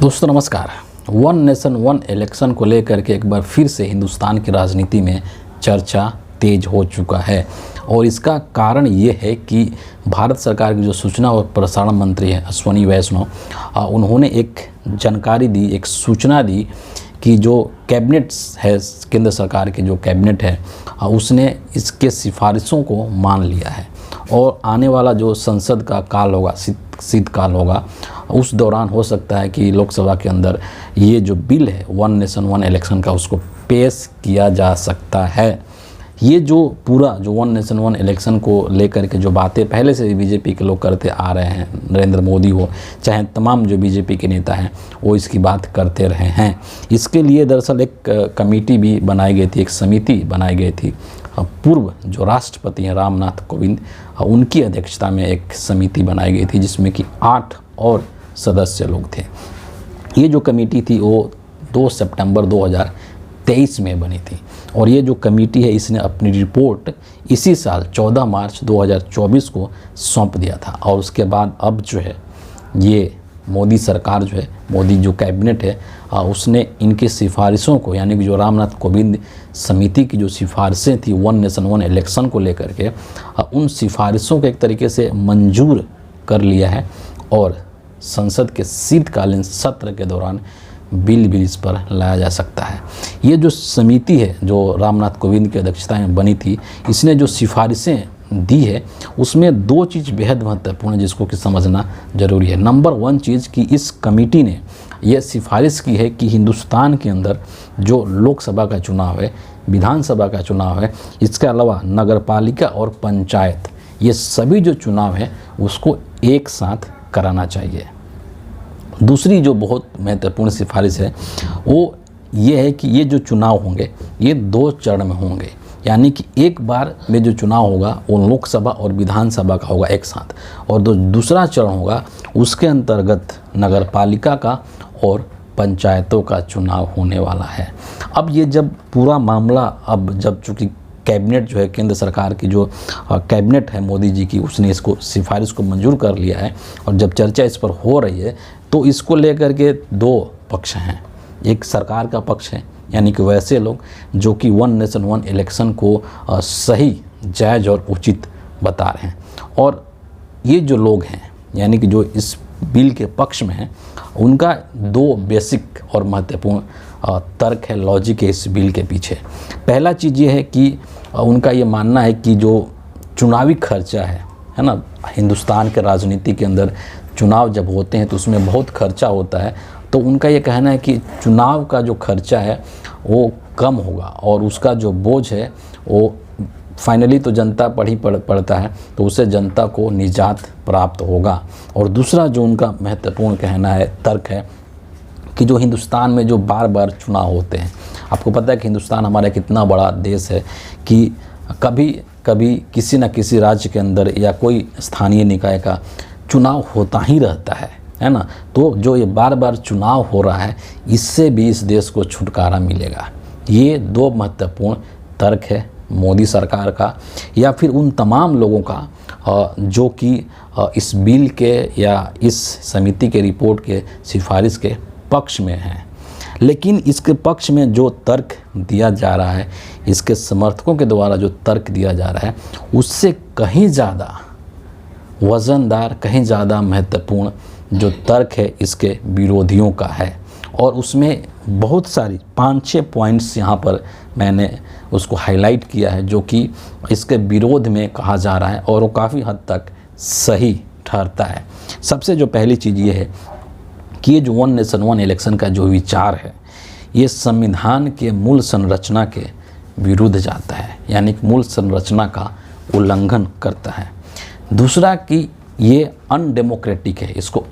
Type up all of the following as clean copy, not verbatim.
दोस्तों नमस्कार। One nation one election को लेकर के एक बार फिर से हिंदुस्तान की राजनीति में चर्चा तेज हो चुका है और इसका कारण ये है कि भारत सरकार की जो सूचना और प्रसारण मंत्री है अश्विनी वैष्णव, उन्होंने एक जानकारी दी, एक सूचना दी कि जो कैबिनेट है, केंद्र सरकार के जो कैबिनेट है, उसने इसके सिफारिशों को मान लिया है और आने वाला जो संसद का काल होगा, शीतकाल होगा, उस दौरान हो सकता है कि लोकसभा के अंदर ये जो बिल है वन नेशन वन इलेक्शन का, उसको पेश किया जा सकता है। ये जो पूरा जो वन नेशन वन इलेक्शन को लेकर के जो बातें पहले से बीजेपी के लोग करते आ रहे हैं, नरेंद्र मोदी हो चाहे तमाम जो बीजेपी के नेता हैं, वो इसकी बात करते रहे हैं। इसके लिए दरअसल एक कमेटी भी बनाई गई थी, एक समिति बनाई गई थी। पूर्व जो राष्ट्रपति हैं रामनाथ कोविंद, उनकी अध्यक्षता में एक समिति बनाई गई थी जिसमें कि 8 और सदस्य लोग थे। ये जो कमेटी थी वो 2 सितंबर 2023 में बनी थी और ये जो कमेटी है इसने अपनी रिपोर्ट इसी साल 14 मार्च 2024 को सौंप दिया था और उसके बाद अब जो है ये मोदी सरकार जो है, मोदी जो कैबिनेट है, उसने इनकी सिफारिशों को, यानी कि जो रामनाथ कोविंद समिति की जो सिफारिशें थी वन नेशन वन इलेक्शन को लेकर के, उन सिफारिशों को एक तरीके से मंजूर कर लिया है और संसद के शीतकालीन सत्र के दौरान बिल भी इस पर लाया जा सकता है। ये जो समिति है जो रामनाथ कोविंद की अध्यक्षता में बनी थी, इसने जो सिफारिशें दी है उसमें 2 चीज़ बेहद महत्वपूर्ण है जिसको कि समझना ज़रूरी है। नंबर 1 चीज़ कि इस कमेटी ने यह सिफारिश की है कि हिंदुस्तान के अंदर जो लोकसभा का चुनाव है, विधानसभा का चुनाव है, इसके अलावा नगरपालिका और पंचायत, ये सभी जो चुनाव है उसको एक साथ कराना चाहिए। दूसरी जो बहुत महत्वपूर्ण सिफारिश है वो ये है कि ये जो चुनाव होंगे ये 2 चरण में होंगे, यानी कि एक बार में जो चुनाव होगा वो लोकसभा और विधानसभा का होगा एक साथ, और दूसरा चरण होगा उसके अंतर्गत नगरपालिका का और पंचायतों का चुनाव होने वाला है। अब ये जब पूरा मामला, अब जब चूँकि कैबिनेट जो है केंद्र सरकार की जो कैबिनेट है मोदी जी की, उसने इसको सिफारिश को मंजूर कर लिया है और जब चर्चा इस पर हो रही है तो इसको लेकर के 2 पक्ष हैं। एक सरकार का पक्ष है, यानी कि वैसे लोग जो कि वन नेशन वन इलेक्शन को सही, जायज़ और उचित बता रहे हैं, और ये जो लोग हैं यानी कि जो इस बिल के पक्ष में हैं, उनका 2 बेसिक और महत्वपूर्ण तर्क है, लॉजिक है इस बिल के पीछे। पहला चीज़ ये है कि उनका ये मानना है कि जो चुनावी खर्चा है ना, हिंदुस्तान के राजनीति के अंदर चुनाव जब होते हैं तो उसमें बहुत खर्चा होता है, तो उनका ये कहना है कि चुनाव का जो खर्चा है वो कम होगा और उसका जो बोझ है वो फाइनली तो जनता पड़ता है, तो उससे जनता को निजात प्राप्त होगा। और दूसरा जो उनका महत्वपूर्ण कहना है, तर्क है कि जो हिंदुस्तान में जो बार बार चुनाव होते हैं, आपको पता है कि हिंदुस्तान हमारा कितना बड़ा देश है कि कभी कभी किसी न किसी राज्य के अंदर या कोई स्थानीय निकाय का चुनाव होता ही रहता है ना। तो जो ये बार बार चुनाव हो रहा है, इससे भी इस देश को छुटकारा मिलेगा। ये 2 महत्वपूर्ण तर्क है मोदी सरकार का या फिर उन तमाम लोगों का जो कि इस बिल के या इस समिति के रिपोर्ट के सिफारिश के पक्ष में हैं। लेकिन इसके पक्ष में जो तर्क दिया जा रहा है, इसके समर्थकों के द्वारा जो तर्क दिया जा रहा है, उससे कहीं ज़्यादा वज़नदार, कहीं ज़्यादा महत्वपूर्ण जो तर्क है इसके विरोधियों का है, और उसमें बहुत सारी 5-6 पॉइंट्स यहाँ पर मैंने उसको हाईलाइट किया है जो कि इसके विरोध में कहा जा रहा है और वो काफ़ी हद तक सही ठहरता है। सबसे जो पहली चीज़ ये है कि ये जो वन नेशन वन इलेक्शन का जो विचार है, ये संविधान के मूल संरचना के विरुद्ध जाता है, यानी कि मूल संरचना का उल्लंघन करता है। दूसरा कि ये अनडेमोक्रेटिक है, इसको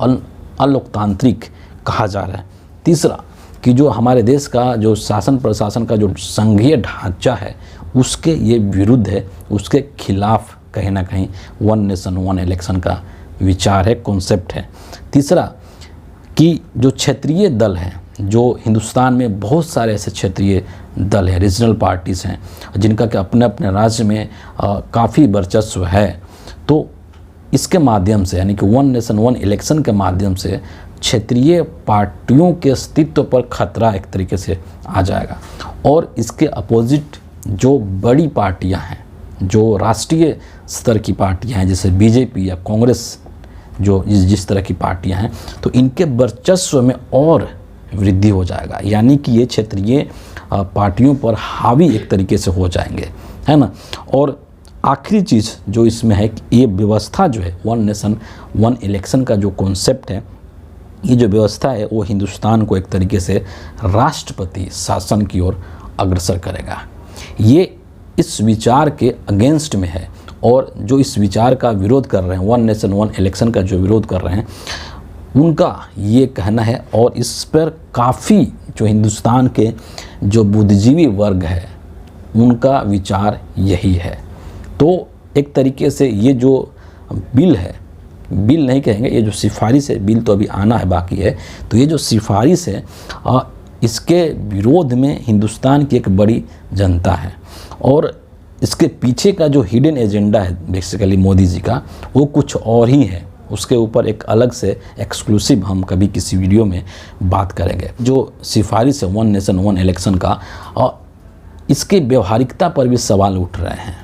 अलोकतांत्रिक कहा जा रहा है। तीसरा कि जो हमारे देश का जो शासन प्रशासन का जो संघीय ढांचा है उसके ये विरुद्ध है, उसके खिलाफ कहीं ना कहीं वन नेशन वन इलेक्शन का विचार है, कॉन्सेप्ट है। तीसरा कि जो क्षेत्रीय दल हैं, जो हिंदुस्तान में बहुत सारे ऐसे क्षेत्रीय दल हैं, रीजनल पार्टीज़ हैं जिनका कि अपने अपने राज्य में काफ़ी वर्चस्व है, तो इसके माध्यम से यानी कि वन नेशन वन इलेक्शन के माध्यम से क्षेत्रीय पार्टियों के अस्तित्व पर खतरा एक तरीके से आ जाएगा। और इसके अपोजिट जो बड़ी पार्टियां हैं, जो राष्ट्रीय स्तर की पार्टियां हैं, जैसे बीजेपी या कांग्रेस, जो जिस तरह की पार्टियां हैं, तो इनके वर्चस्व में और वृद्धि हो जाएगा। यानी कि ये क्षेत्रीय पार्टियों पर हावी एक तरीके से हो जाएंगे, है ना। और आखिरी चीज़ जो इसमें है कि ये व्यवस्था जो है वन नेशन वन इलेक्शन का जो कॉन्सेप्ट है, ये जो व्यवस्था है वो हिंदुस्तान को एक तरीके से राष्ट्रपति शासन की ओर अग्रसर करेगा। ये इस विचार के अगेंस्ट में है, और जो इस विचार का विरोध कर रहे हैं, वन नेशन वन इलेक्शन का जो विरोध कर रहे हैं, उनका ये कहना है। और इस पर काफ़ी जो हिंदुस्तान के जो बुद्धिजीवी वर्ग है उनका विचार यही है। तो एक तरीके से ये जो बिल है, बिल नहीं कहेंगे, ये जो सिफारिश है, बिल तो अभी आना है बाकी है, तो ये जो सिफारिश है इसके विरोध में हिंदुस्तान की एक बड़ी जनता है। और इसके पीछे का जो हिडन एजेंडा है बेसिकली मोदी जी का, वो कुछ और ही है। उसके ऊपर एक अलग से एक्सक्लूसिव हम कभी किसी वीडियो में बात करेंगे। जो सिफारिश है वन नेशन वन इलेक्शन का, और इसकी व्यवहारिकता पर भी सवाल उठ रहे हैं,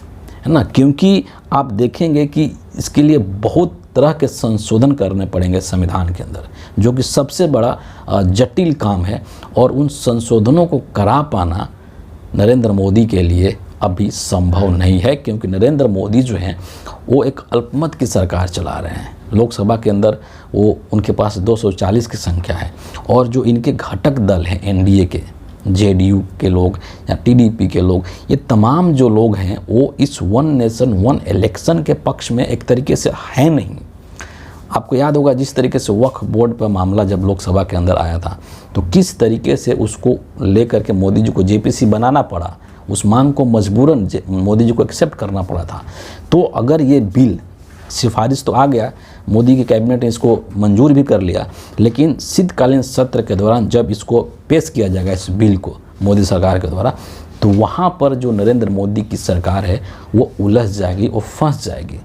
है ना। क्योंकि आप देखेंगे कि इसके लिए बहुत तरह के संशोधन करने पड़ेंगे संविधान के अंदर, जो कि सबसे बड़ा जटिल काम है। और उन संशोधनों को करा पाना नरेंद्र मोदी के लिए अभी संभव नहीं है, क्योंकि नरेंद्र मोदी जो हैं वो एक अल्पमत की सरकार चला रहे हैं। लोकसभा के अंदर वो उनके पास 240 की संख्या है, और जो इनके घटक दल हैं एनडीए के, जेडीयू के लोग या टीडीपी के लोग, ये तमाम जो लोग हैं वो इस वन नेशन वन इलेक्शन के पक्ष में एक तरीके से है नहीं। आपको याद होगा जिस तरीके से वक्फ बोर्ड पर मामला जब लोकसभा के अंदर आया था, तो किस तरीके से उसको लेकर के मोदी जी को जेपीसी बनाना पड़ा, उस मांग को मजबूरन मोदी जी को एक्सेप्ट करना पड़ा था। तो अगर ये बिल, सिफारिश तो आ गया, मोदी की कैबिनेट ने इसको मंजूर भी कर लिया, लेकिन शीतकालीन सत्र के दौरान जब इसको पेश किया जाएगा इस बिल को मोदी सरकार के द्वारा, तो वहाँ पर जो नरेंद्र मोदी की सरकार है वो उलझ जाएगी, वो फंस जाएगी।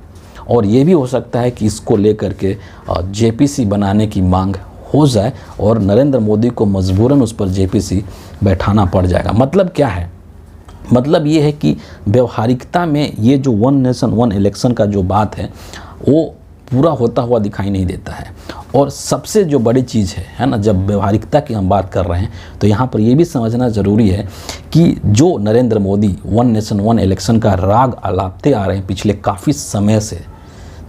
और ये भी हो सकता है कि इसको लेकर के जेपीसी बनाने की मांग हो जाए और नरेंद्र मोदी को मजबूरन उस पर जेपीसी बैठाना पड़ जाएगा। मतलब क्या है? मतलब ये है कि व्यवहारिकता में ये जो वन नेशन वन इलेक्शन का जो बात है वो पूरा होता हुआ दिखाई नहीं देता है। और सबसे जो बड़ी चीज़ है ना, जब व्यवहारिकता की हम बात कर रहे हैं तो यहाँ पर ये भी समझना ज़रूरी है कि जो Narendra Modi one nation one election का राग आलापते आ रहे हैं पिछले काफ़ी समय से,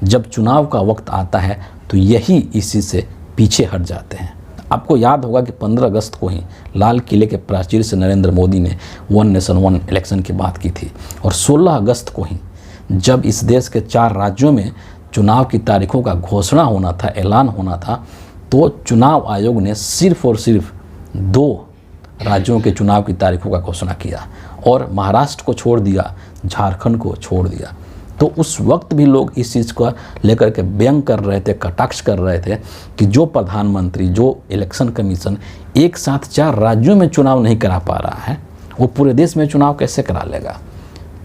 जब चुनाव का वक्त आता है तो यही इसी से पीछे हट जाते हैं। आपको याद होगा कि 15 अगस्त को ही लाल किले के प्राचीर से नरेंद्र मोदी ने वन नेशन वन इलेक्शन की बात की थी, और 16 अगस्त को ही जब इस देश के 4 राज्यों में चुनाव की तारीखों का घोषणा होना था, ऐलान होना था, तो चुनाव आयोग ने सिर्फ और सिर्फ 2 राज्यों के चुनाव की तारीखों का घोषणा किया, और महाराष्ट्र को छोड़ दिया, झारखंड को छोड़ दिया। तो उस वक्त भी लोग इस चीज़ को लेकर के व्यंग कर रहे थे, कटाक्ष कर रहे थे कि जो प्रधानमंत्री, जो इलेक्शन कमीशन एक साथ 4 राज्यों में चुनाव नहीं करा पा रहा है, वो पूरे देश में चुनाव कैसे करा लेगा?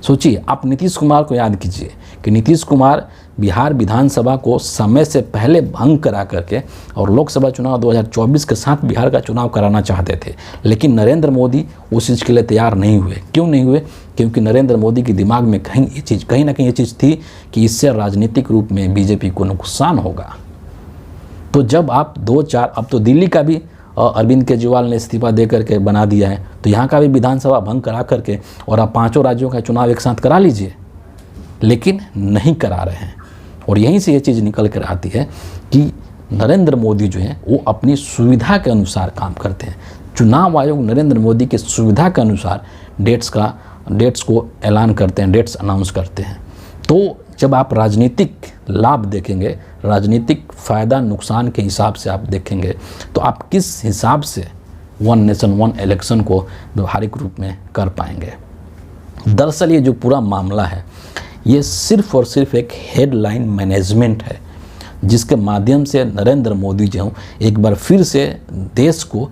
सोचिए, आप नीतीश कुमार को याद कीजिए कि नीतीश कुमार बिहार विधानसभा को समय से पहले भंग करा करके और लोकसभा चुनाव 2024 के साथ बिहार का चुनाव कराना चाहते थे, लेकिन नरेंद्र मोदी उस चीज़ के लिए तैयार नहीं हुए। क्यों नहीं हुए? क्योंकि नरेंद्र मोदी के दिमाग में कहीं ना कहीं ये चीज़ थी कि इससे राजनीतिक रूप में बीजेपी को नुकसान होगा। तो जब आप 2-4, अब तो दिल्ली का भी अरविंद केजरीवाल ने इस्तीफा दे करके बना दिया है, तो यहाँ का भी विधानसभा भंग करा करके और आप 5 राज्यों का चुनाव एक साथ करा लीजिए, लेकिन नहीं करा रहे हैं। और यहीं से ये चीज़ निकल कर आती है कि नरेंद्र मोदी जो हैं वो अपनी सुविधा के अनुसार काम करते हैं। चुनाव आयोग नरेंद्र मोदी के सुविधा के अनुसार डेट्स को ऐलान करते हैं, डेट्स अनाउंस करते हैं। तो जब आप राजनीतिक लाभ देखेंगे, राजनीतिक फ़ायदा नुकसान के हिसाब से आप देखेंगे, तो आप किस हिसाब से वन नेशन वन इलेक्शन को व्यवहारिक रूप में कर पाएंगे। दरअसल ये जो पूरा मामला है ये सिर्फ और सिर्फ एक हेडलाइन मैनेजमेंट है, जिसके माध्यम से नरेंद्र मोदी जो एक बार फिर से देश को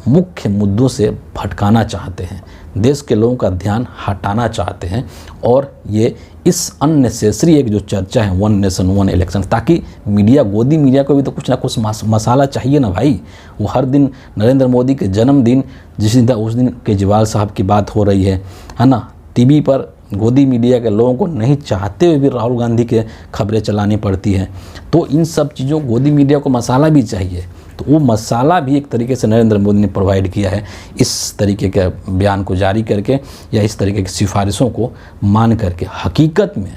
मुख्य मुद्दों से भटकाना चाहते हैं, देश के लोगों का ध्यान हटाना चाहते हैं। और ये इस अननेसेसरी एक जो चर्चा है वन नेशन वन इलेक्शन, ताकि मीडिया, गोदी मीडिया को भी तो कुछ ना कुछ मसाला चाहिए ना भाई। वो हर दिन नरेंद्र मोदी के जन्मदिन जिस दिन था उस दिन केजरीवाल साहब की बात हो रही है ना, टीवी पर गोदी मीडिया के लोगों को नहीं चाहते हुए भी राहुल गांधी के खबरें चलानी पड़ती हैं। तो इन सब चीज़ों गोदी मीडिया को मसाला भी चाहिए, तो वो मसाला भी एक तरीके से नरेंद्र मोदी ने प्रोवाइड किया है इस तरीके के बयान को जारी करके या इस तरीके की सिफारिशों को मान करके। हकीकत में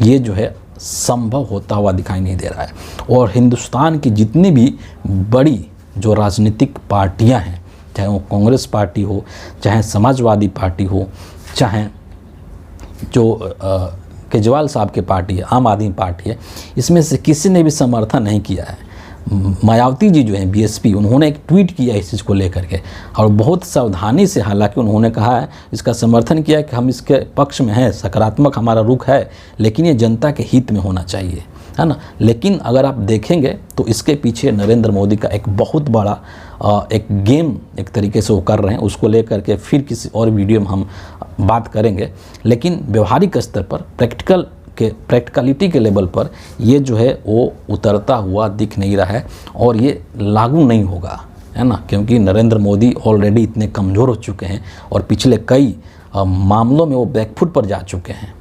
ये जो है संभव होता हुआ दिखाई नहीं दे रहा है। और हिंदुस्तान की जितनी भी बड़ी जो राजनीतिक पार्टियां हैं, चाहे वो कांग्रेस पार्टी हो, चाहे समाजवादी पार्टी हो, चाहे जो केजरीवाल साहब की पार्टी है, आम आदमी पार्टी है, इसमें से किसी ने भी समर्थन नहीं किया है। मायावती जी जो हैं बीएसपी, उन्होंने एक ट्वीट किया इस चीज़ को लेकर के और बहुत सावधानी से, हालांकि उन्होंने कहा है, इसका समर्थन किया है कि हम इसके पक्ष में हैं, सकारात्मक हमारा रुख है, लेकिन ये जनता के हित में होना चाहिए, है ना। लेकिन अगर आप देखेंगे तो इसके पीछे नरेंद्र मोदी का एक बहुत बड़ा एक गेम एक तरीके से वो कर रहे हैं। उसको लेकर के फिर किसी और वीडियो में हम बात करेंगे। लेकिन व्यवहारिक स्तर पर प्रैक्टिकलिटी के लेवल पर ये जो है वो उतरता हुआ दिख नहीं रहा है और ये लागू नहीं होगा, है ना, क्योंकि नरेंद्र मोदी ऑलरेडी इतने कमज़ोर हो चुके हैं और पिछले कई मामलों में वो बैकफुट पर जा चुके हैं।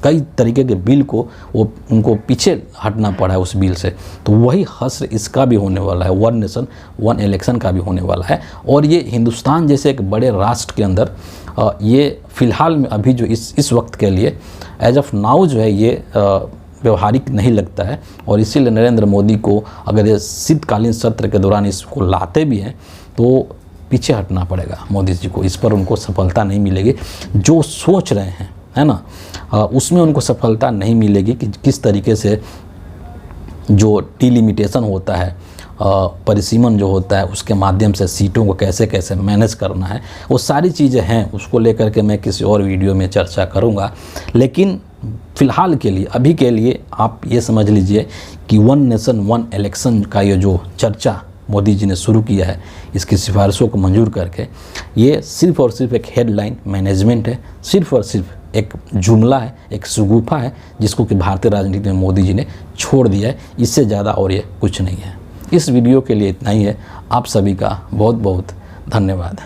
कई तरीके के बिल को वो उनको पीछे हटना पड़ा है उस बिल से। तो वही हश्र इसका भी होने वाला है, वन नेशन वन इलेक्शन का भी होने वाला है। और ये हिंदुस्तान जैसे एक बड़े राष्ट्र के अंदर ये फ़िलहाल में अभी जो इस वक्त के लिए एज ऑफ नाउ जो है ये व्यवहारिक नहीं लगता है। और इसीलिए नरेंद्र मोदी को अगर ये शीतकालीन सत्र के दौरान इसको लाते भी हैं तो पीछे हटना पड़ेगा मोदी जी को। इस पर उनको सफलता नहीं मिलेगी। जो सोच रहे हैं, है ना, उसमें उनको सफलता नहीं मिलेगी कि किस तरीके से जो डिलिमिटेशन होता है, परिसीमन जो होता है, उसके माध्यम से सीटों को कैसे कैसे मैनेज करना है, वो सारी चीज़ें हैं। उसको लेकर के मैं किसी और वीडियो में चर्चा करूँगा। लेकिन फ़िलहाल के लिए, अभी के लिए आप ये समझ लीजिए कि वन नेशन वन इलेक्शन का ये जो चर्चा मोदी जी ने शुरू किया है, इसकी सिफारिशों को मंजूर करके, ये सिर्फ़ और सिर्फ एक हेडलाइन मैनेजमेंट है, सिर्फ़ और सिर्फ एक जुमला है, एक शगुफा है, जिसको कि भारतीय राजनीति में मोदी जी ने छोड़ दिया है। इससे ज़्यादा और ये कुछ नहीं है। इस वीडियो के लिए इतना ही है। आप सभी का बहुत बहुत धन्यवाद।